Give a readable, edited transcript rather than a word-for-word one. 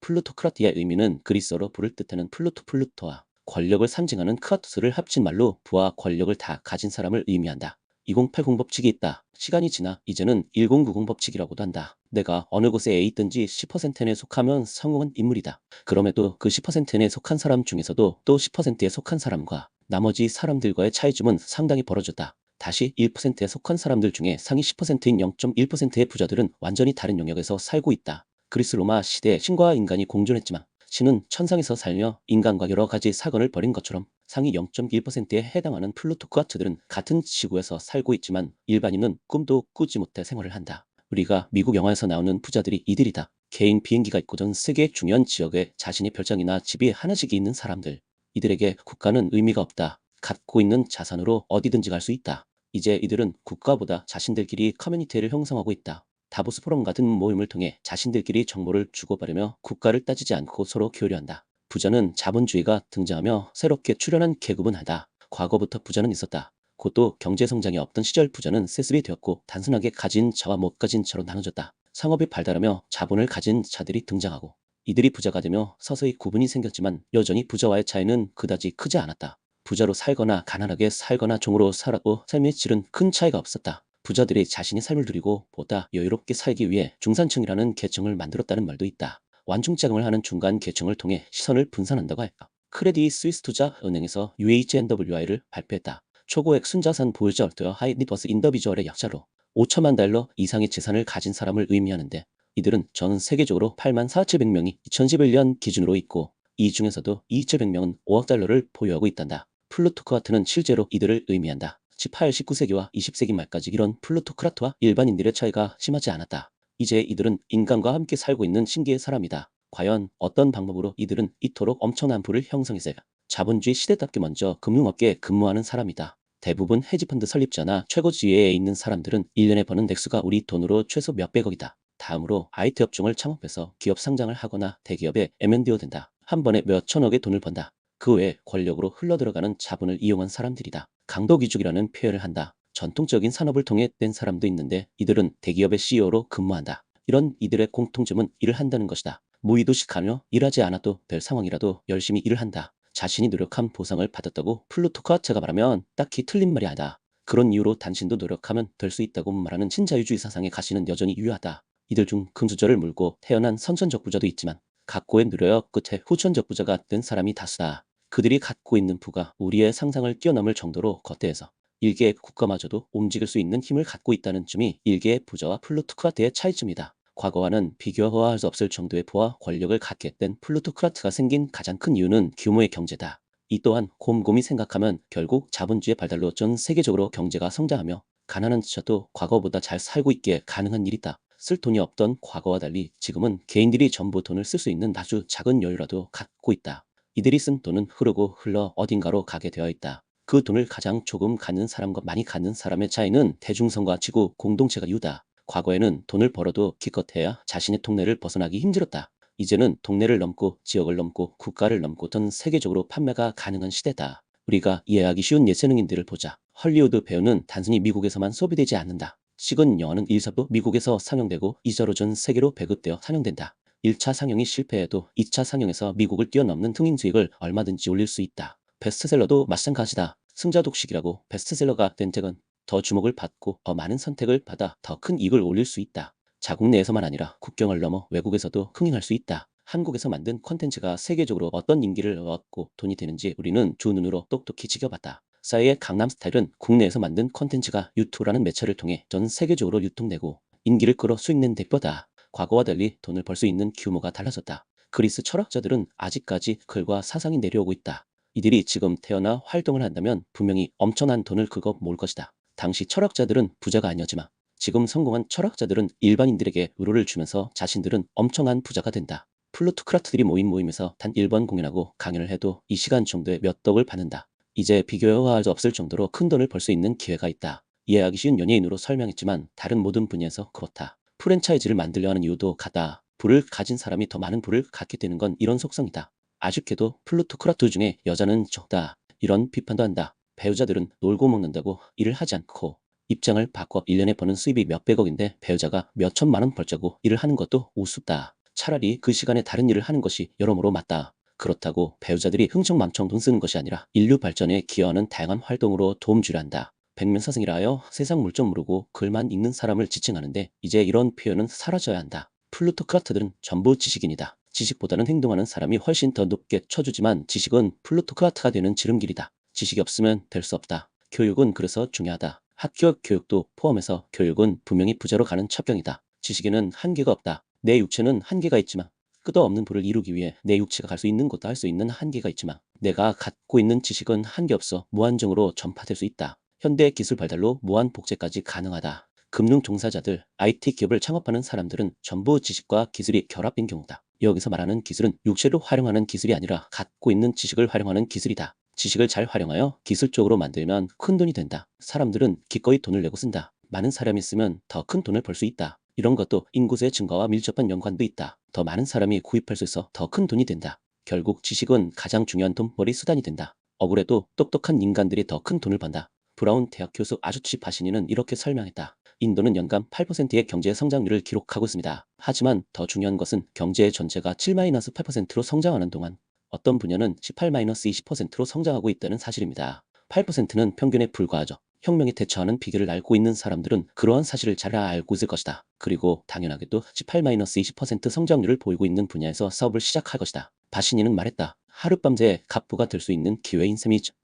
플루토크라티의 의미는 그리스어로 부를 뜻하는 플루토와 권력을 상징하는 크라토스를 합친 말로 부와 권력을 다 가진 사람을 의미한다. 2080 법칙이 있다. 시간이 지나 이제는 1090 법칙이라고도 한다. 내가 어느 곳에 있든지 10%에 속하면 성공한 인물이다. 그럼에도 그 10%에 속한 사람 중에서도 또 10%에 속한 사람과 나머지 사람들과의 차이점은 상당히 벌어졌다. 다시 1%에 속한 사람들 중에 상위 10%인 0.1%의 부자들은 완전히 다른 영역에서 살고 있다. 그리스 로마 시대에 신과 인간이 공존했지만 신은 천상에서 살며 인간과 여러 가지 사건을 벌인 것처럼 상위 0.1%에 해당하는 플루토크라트들은 같은 지구에서 살고 있지만 일반인은 꿈도 꾸지 못해 생활을 한다. 우리가 미국 영화에서 나오는 부자들이 이들이다. 개인 비행기가 있고 전 세계 중요한 지역에 자신의 별장이나 집이 하나씩 있는 사람들. 이들에게 국가는 의미가 없다. 갖고 있는 자산으로 어디든지 갈 수 있다. 이제 이들은 국가보다 자신들끼리 커뮤니티를 형성하고 있다. 다보스 포럼 같은 모임을 통해 자신들끼리 정보를 주고받으며 국가를 따지지 않고 서로 교류한다. 부자는 자본주의가 등장하며 새롭게 출현한 계급은 하다. 과거부터 부자는 있었다. 곧도 경제성장이 없던 시절 부자는 세습이 되었고 단순하게 가진 자와 못 가진 자로 나눠졌다. 상업이 발달하며 자본을 가진 자들이 등장하고 이들이 부자가 되며 서서히 구분이 생겼지만 여전히 부자와의 차이는 그다지 크지 않았다. 부자로 살거나 가난하게 살거나 종으로 살았고 삶의 질은 큰 차이가 없었다. 부자들이 자신의 삶을 누리고 보다 여유롭게 살기 위해 중산층이라는 계층을 만들었다는 말도 있다. 완충작용을 하는 중간 계층을 통해 시선을 분산한다고 할까. 크레디 스위스 투자 은행에서 UHNWI를 발표했다. 초고액 순자산 보유자 하이 닛워스 인더비주얼의 약자로 5천만 달러 이상의 재산을 가진 사람을 의미하는데 이들은 전 세계적으로 84,700명이 2011년 기준으로 있고 이 중에서도 2,100명은 5억 달러를 보유하고 있단다. 플루토크라트는 실제로 이들을 의미한다. 18, 19세기와 20세기 말까지 이런 플루토크라트와 일반인들의 차이가 심하지 않았다. 이제 이들은 인간과 함께 살고 있는 신기의 사람이다. 과연 어떤 방법으로 이들은 이토록 엄청난 부를 형성했을까? 자본주의 시대답게 먼저 금융업계에 근무하는 사람이다. 대부분 헤지펀드 설립자나 최고 지위에 있는 사람들은 1년에 버는 액수가 우리 돈으로 최소 몇백억이다. 다음으로 IT 업종을 창업해서 기업 상장을 하거나 대기업에 M&A가 된다. 한 번에 몇 천억의 돈을 번다. 그 외에 권력으로 흘러들어가는 자본을 이용한 사람들이다. 강도귀족이라는 표현을 한다. 전통적인 산업을 통해 된 사람도 있는데 이들은 대기업의 CEO로 근무한다. 이런 이들의 공통점은 일을 한다는 것이다. 무의도식하며 일하지 않아도 될 상황이라도 열심히 일을 한다. 자신이 노력한 보상을 받았다고 플루토크라트가 말하면 딱히 틀린 말이 아니다. 그런 이유로 당신도 노력하면 될 수 있다고 말하는 신자유주의 사상의 가시는 여전히 유효하다. 이들 중 금수저를 물고 태어난 선천적 부자도 있지만 각고의 누려역 끝에 후천적 부자가 된 사람이 다수다. 그들이 갖고 있는 부가 우리의 상상을 뛰어넘을 정도로 거대해서 일개의 국가마저도 움직일 수 있는 힘을 갖고 있다는 점이 일개의 부자와 플루토크라트의 차이점이다. 과거와는 비교할 수 없을 정도의 부와 권력을 갖게 된 플루토크라트가 생긴 가장 큰 이유는 규모의 경제다. 이 또한 곰곰이 생각하면 결국 자본주의 발달로 전 세계적으로 경제가 성장하며 가난한 자도 과거보다 잘 살고 있게 가능한 일이다. 쓸 돈이 없던 과거와 달리 지금은 개인들이 전부 돈을 쓸 수 있는 아주 작은 여유라도 갖고 있다. 이들이 쓴 돈은 흐르고 흘러 어딘가로 가게 되어 있다. 그 돈을 가장 조금 갖는 사람과 많이 갖는 사람의 차이는 대중성과 지구 공동체가 이유다. 과거에는 돈을 벌어도 기껏해야 자신의 동네를 벗어나기 힘들었다. 이제는 동네를 넘고 지역을 넘고 국가를 넘고 전 세계적으로 판매가 가능한 시대다. 우리가 이해하기 쉬운 예체능인들을 보자. 헐리우드 배우는 단순히 미국에서만 소비되지 않는다. 찍은 영화는 일사도 미국에서 상영되고 이자로 전 세계로 배급되어 상영된다. 1차 상영이 실패해도 2차 상영에서 미국을 뛰어넘는 흥행 수익을 얼마든지 올릴 수 있다. 베스트셀러도 마찬가지다. 승자독식이라고 베스트셀러가 된 책은 더 주목을 받고 더 많은 선택을 받아 더 큰 이익을 올릴 수 있다. 자국 내에서만 아니라 국경을 넘어 외국에서도 흥행할 수 있다. 한국에서 만든 콘텐츠가 세계적으로 어떤 인기를 얻고 돈이 되는지 우리는 두 눈으로 똑똑히 지켜봤다. 싸이의 강남스타일은 국내에서 만든 콘텐츠가 유튜브라는 매체를 통해 전 세계적으로 유통되고 인기를 끌어 수익낸 대표다. 과거와 달리 돈을 벌 수 있는 규모가 달라졌다. 그리스 철학자들은 아직까지 글과 사상이 내려오고 있다. 이들이 지금 태어나 활동을 한다면 분명히 엄청난 돈을 긁어 모을 것이다. 당시 철학자들은 부자가 아니었지만 지금 성공한 철학자들은 일반인들에게 위로를 주면서 자신들은 엄청난 부자가 된다. 플루토크라트들이 모인 모임에서 단 1번 공연하고 강연을 해도 이 시간 정도에 몇 억을 받는다. 이제 비교할 수 없을 정도로 큰 돈을 벌 수 있는 기회가 있다. 이해하기 쉬운 연예인으로 설명했지만 다른 모든 분야에서 그렇다. 프랜차이즈를 만들려 하는 이유도 같다. 부를 가진 사람이 더 많은 부를 갖게 되는 건 이런 속성이다. 아쉽게도 플루토크라트 중에 여자는 적다. 이런 비판도 한다. 배우자들은 놀고 먹는다고 일을 하지 않고 입장을 바꿔 1년에 버는 수입이 몇백억인데 배우자가 몇천만 원 벌자고 일을 하는 것도 우습다. 차라리 그 시간에 다른 일을 하는 것이 여러모로 맞다. 그렇다고 배우자들이 흥청망청 돈 쓰는 것이 아니라 인류 발전에 기여하는 다양한 활동으로 도움 주려 한다. 백면사생이라 하여 세상 물 좀 모르고 글만 읽는 사람을 지칭하는데 이제 이런 표현은 사라져야 한다. 플루토크라트들은 전부 지식인이다. 지식보다는 행동하는 사람이 훨씬 더 높게 쳐주지만 지식은 플루토크라트가 되는 지름길이다. 지식이 없으면 될 수 없다. 교육은 그래서 중요하다. 학교 교육도 포함해서 교육은 분명히 부자로 가는 첩경이다. 지식에는 한계가 없다. 내 육체는 한계가 있지만 끝도 없는 부를 이루기 위해 내 육체가 갈 수 있는 곳도 할 수 있는 한계가 있지만 내가 갖고 있는 지식은 한계없어 무한정으로 전파될 수 있다. 현대 기술 발달로 무한 복제까지 가능하다. 금융 종사자들, IT 기업을 창업하는 사람들은 전부 지식과 기술이 결합된 경우다. 여기서 말하는 기술은 육체를 활용하는 기술이 아니라 갖고 있는 지식을 활용하는 기술이다. 지식을 잘 활용하여 기술적으로 만들면 큰 돈이 된다. 사람들은 기꺼이 돈을 내고 쓴다. 많은 사람이 쓰면 더 큰 돈을 벌 수 있다. 이런 것도 인구수의 증가와 밀접한 연관도 있다. 더 많은 사람이 구입할 수 있어 더 큰 돈이 된다. 결국 지식은 가장 중요한 돈벌이 수단이 된다. 억울해도 똑똑한 인간들이 더 큰 돈을 번다. 브라운 대학 교수 아주치 바시니는 이렇게 설명했다. 인도는 연간 8%의 경제 성장률을 기록하고 있습니다. 하지만 더 중요한 것은 경제의 전체가 7-8%로 성장하는 동안 어떤 분야는 18-20%로 성장하고 있다는 사실입니다. 8%는 평균에 불과하죠. 혁명에 대처하는 비결을 알고 있는 사람들은 그러한 사실을 잘 알고 있을 것이다. 그리고 당연하게도 18-20% 성장률을 보이고 있는 분야에서 사업을 시작할 것이다. 바시니는 말했다. 하룻밤새 갑부가 될 수 있는 기회인 셈이죠.